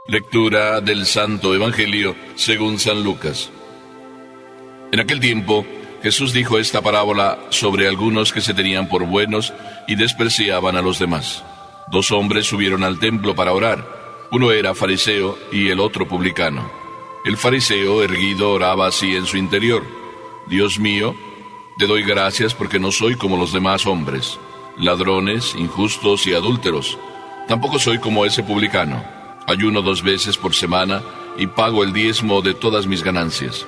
Lectura del Santo Evangelio según San Lucas. En aquel tiempo, Jesús dijo esta parábola sobre algunos que se tenían por buenos y despreciaban a los demás. 2 hombres subieron al templo para orar. Uno era fariseo y el otro publicano. El fariseo, erguido, oraba así en su interior: Dios mío, te doy gracias porque no soy como los demás hombres, ladrones, injustos y adúlteros. Tampoco soy como ese publicano. Ayuno 2 veces por semana y pago el diezmo de todas mis ganancias.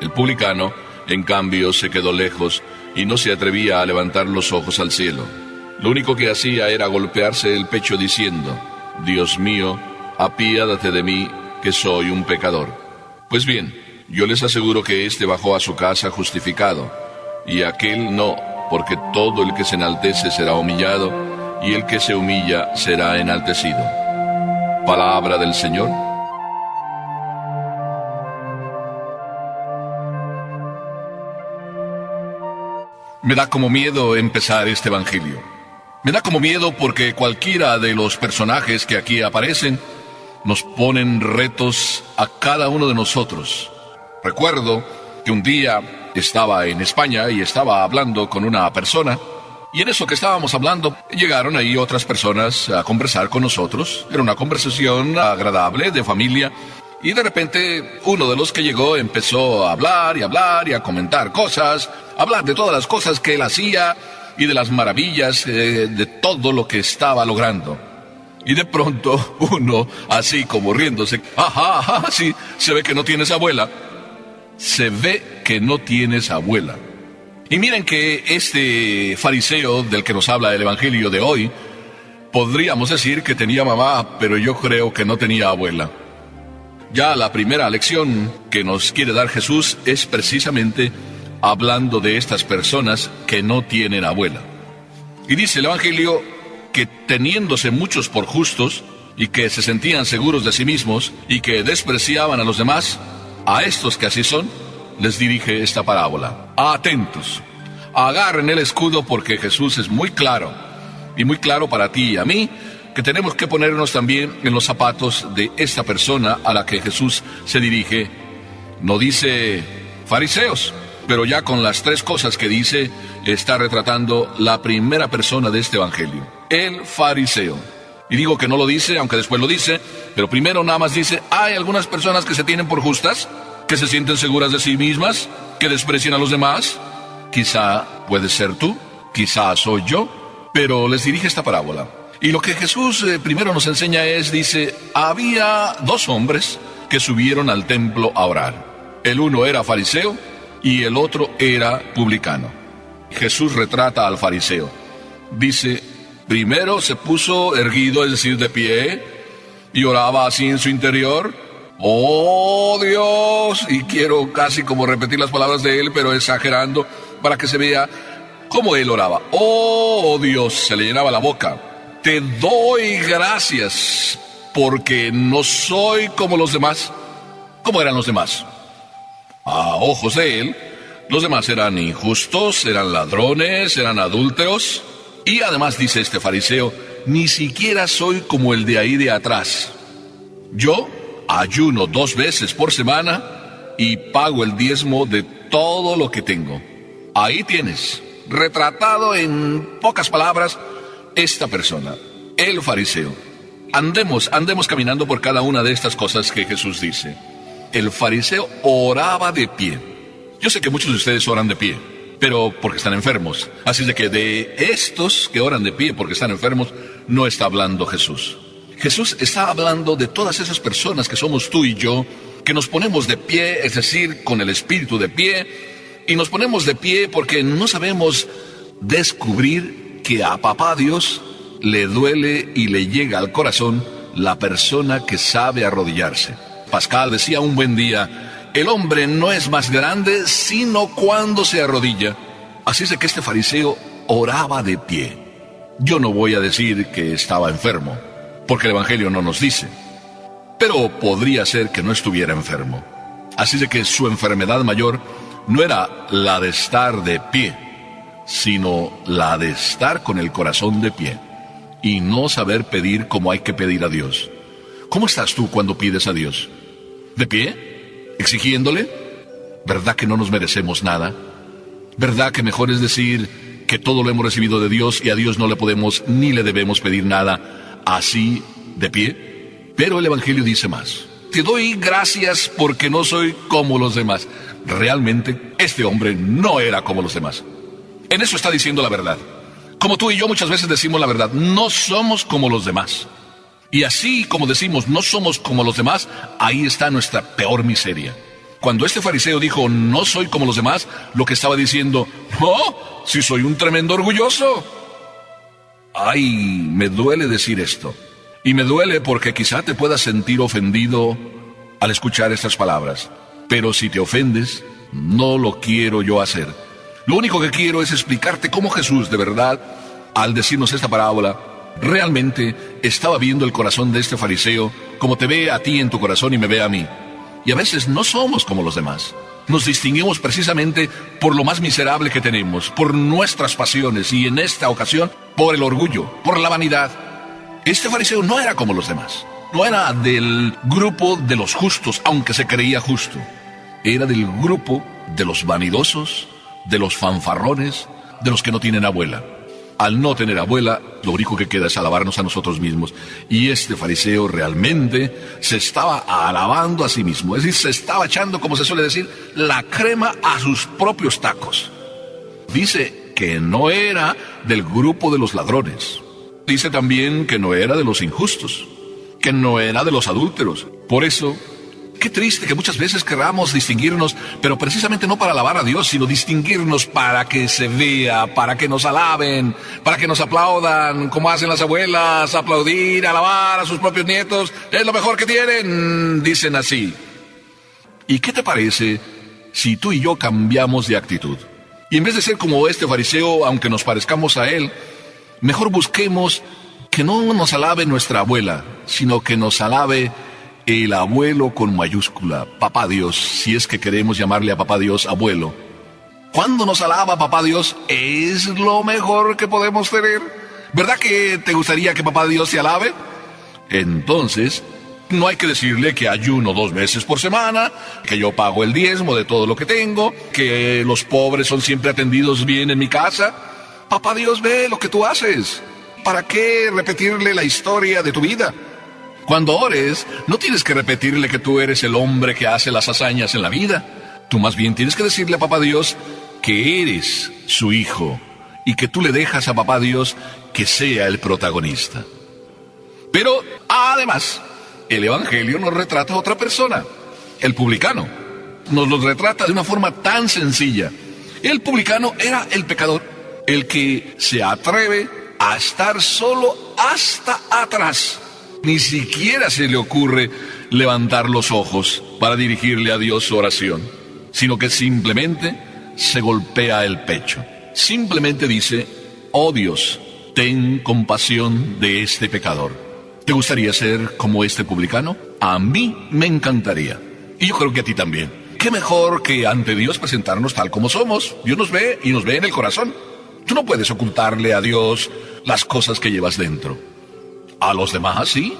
El publicano, en cambio, se quedó lejos y no se atrevía a levantar los ojos al cielo. Lo único que hacía era golpearse el pecho diciendo: Dios mío, apiádate de mí, que soy un pecador. Pues bien, yo les aseguro que éste bajó a su casa justificado, y aquel no, porque todo el que se enaltece será humillado, y el que se humilla será enaltecido. Palabra del Señor. Me da como miedo empezar este evangelio. Me da como miedo porque cualquiera de los personajes que aquí aparecen nos ponen retos a cada uno de nosotros. Recuerdo que un día estaba en España y estaba hablando con una persona, y en eso que estábamos hablando, llegaron ahí otras personas a conversar con nosotros. Era una conversación agradable, de familia, y de repente uno de los que llegó empezó a hablar y a comentar cosas, a hablar de todas las cosas que él hacía y de las maravillas de todo lo que estaba logrando. Y de pronto uno, así como riéndose: ajá, sí, se ve que no tienes abuela. Se ve que no tienes abuela. Y miren que este fariseo del que nos habla el evangelio de hoy, podríamos decir que tenía mamá, pero yo creo que no tenía abuela. Ya la primera lección que nos quiere dar Jesús es precisamente hablando de estas personas que no tienen abuela. Y dice el evangelio que teniéndose muchos por justos y que se sentían seguros de sí mismos y que despreciaban a los demás, a estos que así son, les dirige esta parábola. Atentos, agarren el escudo, porque Jesús es muy claro, y muy claro para ti y a mí, que tenemos que ponernos también en los zapatos de esta persona a la que Jesús se dirige. No dice fariseos, pero ya con las 3 cosas que dice, está retratando la primera persona de este evangelio, el fariseo. Y digo que no lo dice, aunque después lo dice, pero primero nada más dice: hay algunas personas que se tienen por justas, que se sienten seguras de sí mismas, que desprecian a los demás. Quizá puedes ser tú, quizá soy yo, pero les dirige esta parábola. Y lo que Jesús primero nos enseña es, dice: había 2 hombres que subieron al templo a orar. El uno era fariseo y el otro era publicano. Jesús retrata al fariseo. Dice: primero se puso erguido, es decir, de pie, y oraba así en su interior: ¡oh Dios! Y quiero casi como repetir las palabras de él, pero exagerando para que se vea cómo él oraba. ¡Oh Dios! Se le llenaba la boca. Te doy gracias porque no soy como los demás. ¿Cómo eran los demás? A ojos de él, los demás eran injustos, eran ladrones, eran adúlteros. Y además dice este fariseo: ni siquiera soy como el de ahí de atrás. Yo ayuno 2 veces por semana y pago el diezmo de todo lo que tengo. Ahí tienes, retratado en pocas palabras, esta persona, el fariseo. Andemos caminando por cada una de estas cosas que Jesús dice. El fariseo oraba de pie. Yo sé que muchos de ustedes oran de pie, pero porque están enfermos. Así de que de estos que oran de pie porque están enfermos, no está hablando Jesús. Jesús está hablando de todas esas personas que somos tú y yo, que nos ponemos de pie, es decir, con el espíritu de pie, y nos ponemos de pie porque no sabemos descubrir que a Papá Dios le duele y le llega al corazón la persona que sabe arrodillarse. Pascal decía un buen día: el hombre no es más grande sino cuando se arrodilla. Así es de que este fariseo oraba de pie. Yo no voy a decir que estaba enfermo, porque el evangelio no nos dice, pero podría ser que no estuviera enfermo. Así de que su enfermedad mayor no era la de estar de pie, sino la de estar con el corazón de pie y no saber pedir como hay que pedir a Dios. ¿Cómo estás tú cuando pides a Dios? ¿De pie? ¿Exigiéndole? ¿Verdad que no nos merecemos nada? ¿Verdad que mejor es decir que todo lo hemos recibido de Dios y a Dios no le podemos ni le debemos pedir nada así de pie? Pero el Evangelio dice más. Te doy gracias porque no soy como los demás. Realmente, este hombre no era como los demás. En eso está diciendo la verdad. Como tú y yo muchas veces decimos la verdad, no somos como los demás. Y así como decimos no somos como los demás, ahí está nuestra peor miseria. Cuando este fariseo dijo no soy como los demás, lo que estaba diciendo, ¡oh! Si soy un tremendo orgulloso. Ay, me duele decir esto. Y me duele porque quizá te puedas sentir ofendido al escuchar estas palabras. Pero si te ofendes, no lo quiero yo hacer. Lo único que quiero es explicarte cómo Jesús, de verdad, al decirnos esta parábola, realmente estaba viendo el corazón de este fariseo como te ve a ti en tu corazón y me ve a mí. Y a veces no somos como los demás. Nos distinguimos precisamente por lo más miserable que tenemos, por nuestras pasiones y en esta ocasión por el orgullo, por la vanidad. Este fariseo no era como los demás. No era del grupo de los justos, aunque se creía justo. Era del grupo de los vanidosos, de los fanfarrones, de los que no tienen abuela. Al no tener abuela, lo único que queda es alabarnos a nosotros mismos. Y este fariseo realmente se estaba alabando a sí mismo. Es decir, se estaba echando, como se suele decir, la crema a sus propios tacos. Dice que no era del grupo de los ladrones. Dice también que no era de los injustos, que no era de los adúlteros. Por eso, qué triste que muchas veces queramos distinguirnos, pero precisamente no para alabar a Dios, sino distinguirnos para que se vea, para que nos alaben, para que nos aplaudan, como hacen las abuelas, aplaudir, alabar a sus propios nietos, es lo mejor que tienen, dicen así. ¿Y qué te parece si tú y yo cambiamos de actitud? Y en vez de ser como este fariseo, aunque nos parezcamos a él, mejor busquemos que no nos alabe nuestra abuela, sino que nos alabe el abuelo con mayúscula, Papá Dios, si es que queremos llamarle a Papá Dios abuelo. Cuando nos alaba Papá Dios, es lo mejor que podemos tener. ¿Verdad que te gustaría que Papá Dios te alabe? Entonces, no hay que decirle que ayuno 2 veces por semana, que yo pago el diezmo de todo lo que tengo, que los pobres son siempre atendidos bien en mi casa. Papá Dios ve lo que tú haces. ¿Para qué repetirle la historia de tu vida? Cuando ores, no tienes que repetirle que tú eres el hombre que hace las hazañas en la vida. Tú más bien tienes que decirle a Papá Dios que eres su hijo y que tú le dejas a Papá Dios que sea el protagonista. Pero, además, el Evangelio nos retrata a otra persona, el publicano. Nos lo retrata de una forma tan sencilla. El publicano era el pecador, el que se atreve a estar solo hasta atrás. Ni siquiera se le ocurre levantar los ojos para dirigirle a Dios su oración, sino que simplemente se golpea el pecho. Simplemente dice, oh Dios, ten compasión de este pecador. ¿Te gustaría ser como este publicano? A mí me encantaría. Y yo creo que a ti también. ¿Qué mejor que ante Dios presentarnos tal como somos? Dios nos ve y nos ve en el corazón. Tú no puedes ocultarle a Dios las cosas que llevas dentro. A los demás, sí.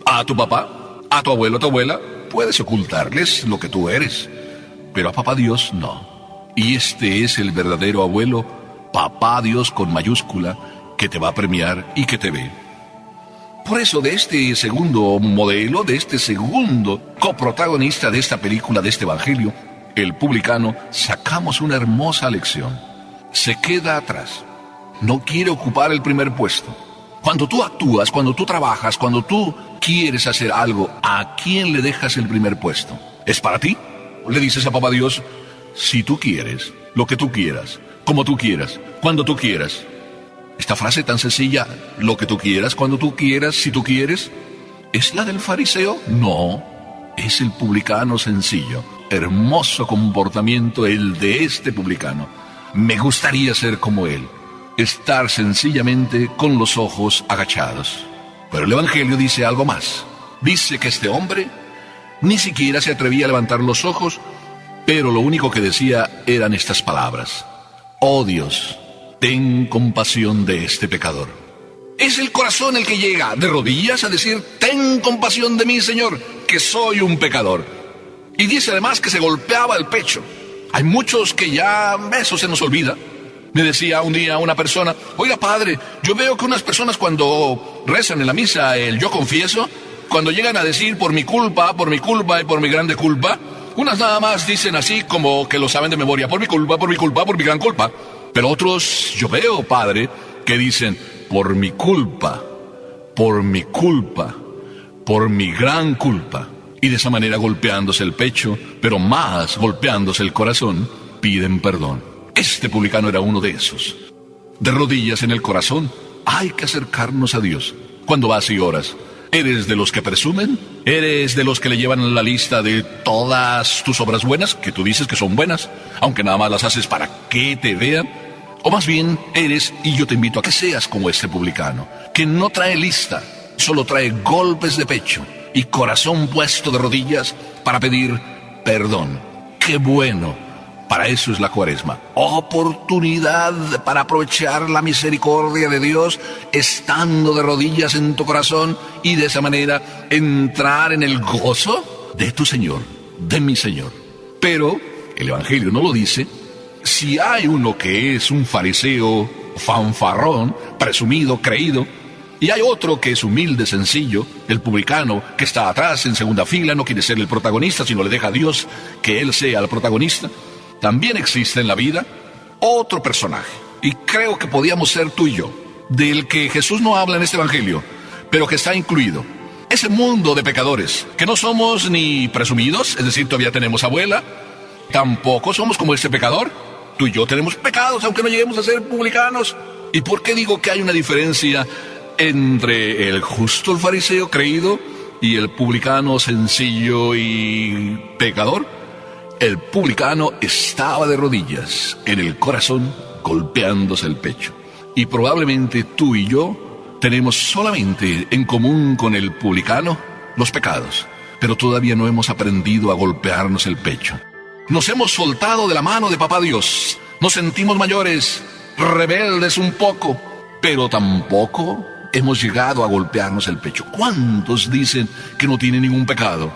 A tu papá, a tu abuelo, a tu abuela, puedes ocultarles lo que tú eres. Pero a Papá Dios, no. Y este es el verdadero abuelo, Papá Dios con mayúscula, que te va a premiar y que te ve. Por eso, de este segundo modelo, de este segundo coprotagonista de esta película, de este evangelio, el publicano, sacamos una hermosa lección. Se queda atrás. No quiere ocupar el primer puesto. Cuando tú actúas, cuando tú trabajas, cuando tú quieres hacer algo, ¿a quién le dejas el primer puesto? ¿Es para ti? Le dices a Papá Dios, si tú quieres, lo que tú quieras, como tú quieras, cuando tú quieras. Esta frase tan sencilla, lo que tú quieras, cuando tú quieras, si tú quieres, ¿es la del fariseo? No, es el publicano sencillo. Hermoso comportamiento el de este publicano. Me gustaría ser como él. Estar sencillamente con los ojos agachados. Pero el Evangelio dice algo más. Dice que este hombre ni siquiera se atrevía a levantar los ojos, pero lo único que decía eran estas palabras. Oh Dios, ten compasión de este pecador. Es el corazón el que llega de rodillas a decir: ten compasión de mí, Señor, que soy un pecador. Y dice además que se golpeaba el pecho. Hay muchos que ya eso se nos olvida. Me decía un día una persona: oiga, padre, yo veo que unas personas cuando rezan en la misa el yo confieso, cuando llegan a decir por mi culpa y por mi grande culpa, unas nada más dicen así como que lo saben de memoria: por mi culpa, por mi culpa, por mi gran culpa. Pero otros yo veo, padre, que dicen: por mi culpa, por mi culpa, por mi gran culpa. Y de esa manera, golpeándose el pecho, pero más golpeándose el corazón, piden perdón. Este publicano era uno de esos. De rodillas en el corazón, hay que acercarnos a Dios. Cuando vas y oras, ¿eres de los que presumen? ¿Eres de los que le llevan la lista de todas tus obras buenas, que tú dices que son buenas, aunque nada más las haces para que te vean? O más bien eres, y yo te invito a que seas como este publicano, que no trae lista, solo trae golpes de pecho y corazón puesto de rodillas para pedir perdón. ¡Qué bueno! Para eso es la Cuaresma, oportunidad para aprovechar la misericordia de Dios estando de rodillas en tu corazón y de esa manera entrar en el gozo de tu Señor, de mi Señor. Pero el Evangelio no lo dice. Si hay uno que es un fariseo fanfarrón, presumido, creído, y hay otro que es humilde, sencillo, el publicano que está atrás en segunda fila, no quiere ser el protagonista, sino le deja a Dios que él sea el protagonista, también existe en la vida otro personaje, y creo que podíamos ser tú y yo, del que Jesús no habla en este Evangelio, pero que está incluido. Ese mundo de pecadores, que no somos ni presumidos, es decir, todavía tenemos abuela, tampoco somos como este pecador. Tú y yo tenemos pecados, aunque no lleguemos a ser publicanos. ¿Y por qué digo que hay una diferencia entre el justo, el fariseo creído, y el publicano sencillo y pecador? El publicano estaba de rodillas en el corazón, golpeándose el pecho. Y probablemente tú y yo tenemos solamente en común con el publicano los pecados, pero todavía no hemos aprendido a golpearnos el pecho. Nos hemos soltado de la mano de Papá Dios. Nos sentimos mayores, rebeldes un poco, pero tampoco hemos llegado a golpearnos el pecho. ¿Cuántos dicen que no tienen ningún pecado?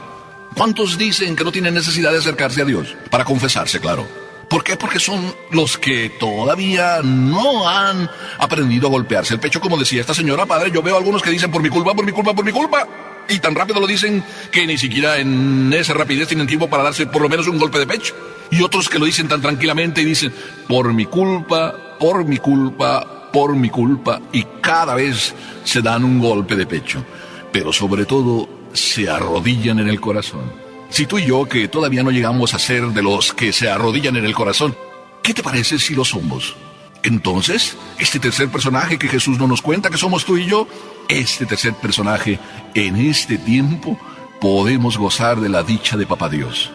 ¿Cuántos dicen que no tienen necesidad de acercarse a Dios? Para confesarse, claro. ¿Por qué? Porque son los que todavía no han aprendido a golpearse el pecho. Como decía esta señora, padre, yo veo algunos que dicen por mi culpa, por mi culpa, por mi culpa. Y tan rápido lo dicen que ni siquiera en esa rapidez tienen tiempo para darse por lo menos un golpe de pecho. Y otros que lo dicen tan tranquilamente y dicen por mi culpa, por mi culpa, por mi culpa. Y cada vez se dan un golpe de pecho. Pero sobre todo se arrodillan en el corazón. Si tú y yo, que todavía no llegamos a ser de los que se arrodillan en el corazón, ¿qué te parece si lo somos? Entonces, este tercer personaje que Jesús no nos cuenta que somos tú y yo, este tercer personaje, en este tiempo, podemos gozar de la dicha de Papá Dios.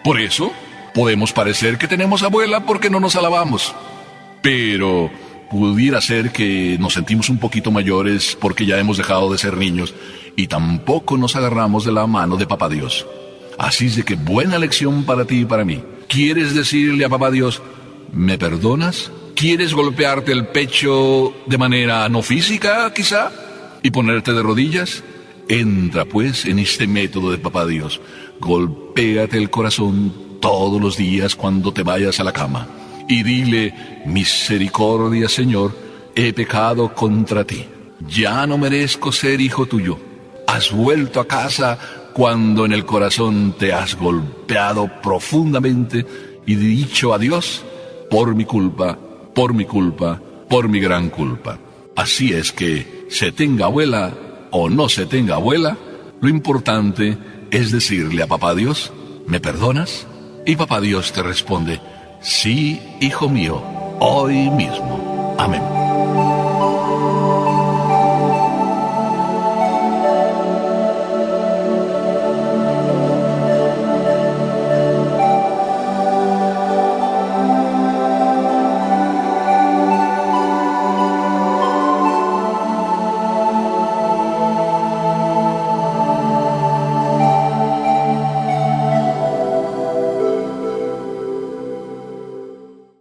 Por eso, podemos parecer que tenemos abuela porque no nos alabamos. Pero pudiera ser que nos sentimos un poquito mayores porque ya hemos dejado de ser niños y tampoco nos agarramos de la mano de Papá Dios. Así es de que buena lección para ti y para mí. ¿Quieres decirle a Papá Dios, ¿me perdonas? ¿Quieres golpearte el pecho de manera no física, quizá? ¿Y ponerte de rodillas? Entra pues en este método de Papá Dios. Golpéate el corazón todos los días cuando te vayas a la cama. Y dile, misericordia, Señor, he pecado contra ti. Ya no merezco ser hijo tuyo. Has vuelto a casa cuando en el corazón te has golpeado profundamente y dicho a Dios, por mi culpa, por mi culpa, por mi gran culpa. Así es que, se tenga abuela o no se tenga abuela, lo importante es decirle a Papá Dios, ¿me perdonas? Y Papá Dios te responde, sí, hijo mío, hoy mismo. Amén.